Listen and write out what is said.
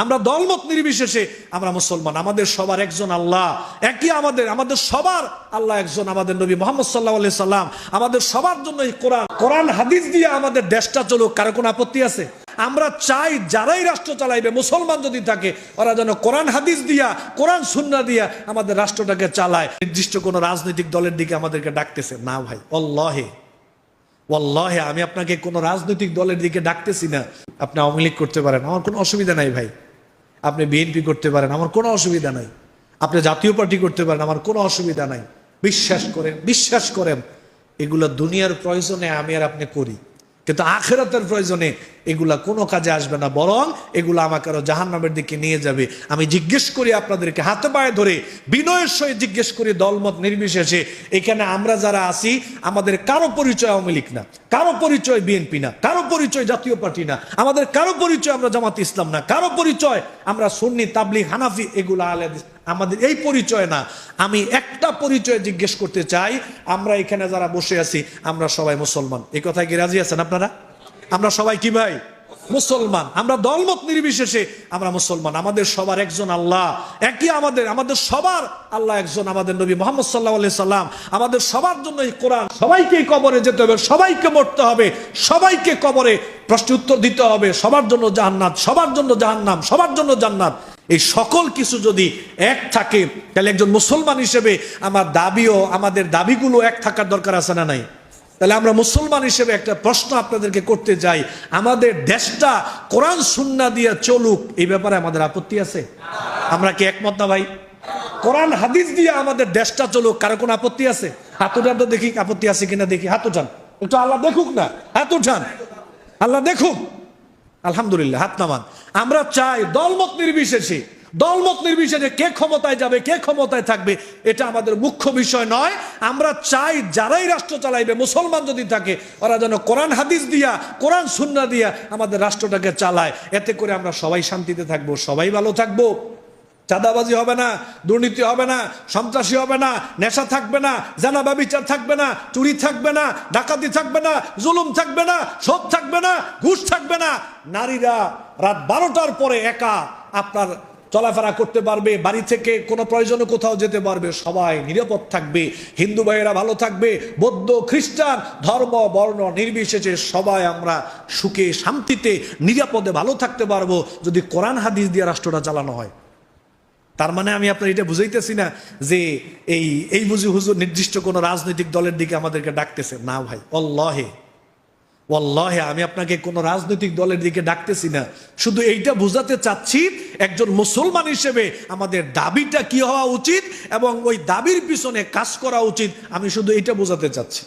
আমরা দলমত নির্বিশেষে আমরা মুসলমান। আমাদের সবার একজন আল্লাহ, একই আমাদের সবার আল্লাহ একজন, আমাদের নবী মুহাম্মদ সাল্লাল্লাহু আলাইহি সাল্লাম। আমাদের সবার জন্য এই কোরআন হাদিস দিয়ে আমাদের দেশটা চলুক। কারো কোনো আপত্তি আছে? আমরা চাই যারাই রাষ্ট্র চালাইবে, মুসলমান যদি থাকে, ওরা যেন কোরআন হাদিস দিয়া, কোরআন সুন্নাহ দিয়া আমাদের রাষ্ট্রটাকে চালায়। নির্দিষ্ট কোনো রাজনৈতিক দলের দিকে আমাদেরকে ডাকতেছে না ভাই, ওয়াল্লাহি আমি আপনাকে কোনো রাজনৈতিক দলের দিকে ডাকতেছি না। আপনি আওয়ামী লীগ করতে পারেন, আমার কোনো অসুবিধা নাই ভাই। আপনি বিএনপি করতে পারেন, আমার কোনো অসুবিধা নাই। আপনি জাতীয় পার্টি করতে পারেন, আমার কোনো অসুবিধা নাই। বিশ্বাস করেন এগুলো দুনিয়ার প্রয়োজনে আমি আর আপনি করি, কিন্তু আখিরাতের প্রয়োজনে এগুলা কোনো কাজে আসবে না, বরং এগুলো আমাকে আরো জাহান্নামের দিকে নিয়ে যাবে। আমি জিজ্ঞেস করি আপনাদেরকে, হাতে পায়ে ধরে বিনয়ের সহিত জিজ্ঞেস করি, দলমত নির্বিশেষে এখানে আমরা যারা আছি, আমাদের কারো পরিচয় আওয়ামী লীগ না, কারো পরিচয় বিএনপি না, কারো পরিচয় জাতীয় পার্টি না, আমাদের কারো পরিচয় আমরা জামাত ইসলাম না, কারো পরিচয় আমরা সুন্নি, তাবলিগ, হানাফি, এগুলা আহলে হাদিস, আমাদের এই পরিচয় না। আমি একটা পরিচয় জিজ্ঞেস করতে চাই, আমরা এখানে যারা বসে আছি আমরা সবাই মুসলমান। এই কথায় কি রাজি আছেন আপনারা? আমরা সবাই কি ভাই? মুসলমান। আমরা দলমত নির্বিশেষে আমরা মুসলমান। আমাদের সবার একজন আল্লাহ, একই আমাদের সবার আল্লাহ একজন, আমাদের নবী মুহাম্মদ সাল্লাল্লাহু আলাইহি সাল্লাম। আমাদের সবার জন্য এই কোরআন। সবাইকে কবরে যেতে হবে, সবাইকে মরতে হবে, সবাইকে কবরে প্রশ্ন উত্তর দিতে হবে। সবার জন্য জান্নাত, সবার জন্য জাহান্নাম, সবার জন্য জান্নাত। এই সকল কিছু যদি এক থাকে, তাহলে একজন মুসলমান হিসেবে আমাদের দাবিগুলো এক থাকার দরকার আছে না নাই? তাহলে আমরা মুসলমান হিসেবে একটা প্রশ্ন আপনাদেরকে করতে যাই, আমাদের দেশটা কোরআন সুন্নাহ দিয়ে চলুক, এই ব্যাপারে আমাদের আপত্তি আছে? আমরা কি একমত না ভাই? কোরআন হাদিস দিয়ে আমাদের দেশটা চলুক, কারো কোনো আপত্তি আছে? হাত উঠান তো দেখি, আপত্তি আছে কিনা দেখি, হাত উঠান একটু, আল্লাহ দেখুক না, হাত উঠান, আল্লাহ দেখুক। আলহামদুলিল্লাহ, হাত নামান। আমরা চাই দলমত নির্বিশেষে কে ক্ষমতায় যাবে, কে ক্ষমতায় থাকবে, এটা আমাদের মুখ্য বিষয় নয়। আমরা চাই যারাই রাষ্ট্র চালাইবে, মুসলমান যদি থাকে, ওরা যেন কোরআন হাদিস দিয়া, কোরআন সুন্নাহ দিয়া আমাদের রাষ্ট্রটাকে চালায়। এতে করে আমরা সবাই শান্তিতে থাকবো, সবাই ভালো থাকবো। চাঁদাবাজি হবে না, দুর্নীতি হবে না, সন্ত্রাসী হবে না, নেশা থাকবে না, জানা ব্যভিচার থাকবে না, চুরি থাকবে না, ডাকাতি থাকবে না, জুলুম থাকবে না, সুদ থাকবে না, ঘুষ থাকবে না। নারীরা রাত 12টার পরে একা আপনার চলাফেরা করতে পারবে, বাড়ি থেকে কোনো প্রয়োজনে কোথাও যেতে পারবে, সবাই নিরাপদ থাকবে। হিন্দু ভাইয়েরা ভালো থাকবে, বৌদ্ধ, খ্রিস্টান, ধর্ম বর্ণ নির্বিশেষে সবাই আমরা সুখে শান্তিতে নিরাপদে ভালো থাকতে পারবো, যদি কোরআন হাদিস দিয়ে রাষ্ট্রটা চালানো হয়। তার মানে আমি আপনার এটা বুঝাইতেছি না যে এই বুঝি হুজুর নির্দিষ্ট কোনো রাজনৈতিক দলের দিকে আমাদেরকে ডাকতেছে না ভাই, ওয়াল্লাহি আমি আপনাকে কোনো রাজনৈতিক দলের দিকে ডাকতেছি না। শুধু এইটা বোঝাতে চাচ্ছি, একজন মুসলমান হিসেবে আমাদের দাবিটা কি হওয়া উচিত এবং ওই দাবির পিছনে কাজ করা উচিত। আমি শুধু এইটা বোঝাতে চাচ্ছি।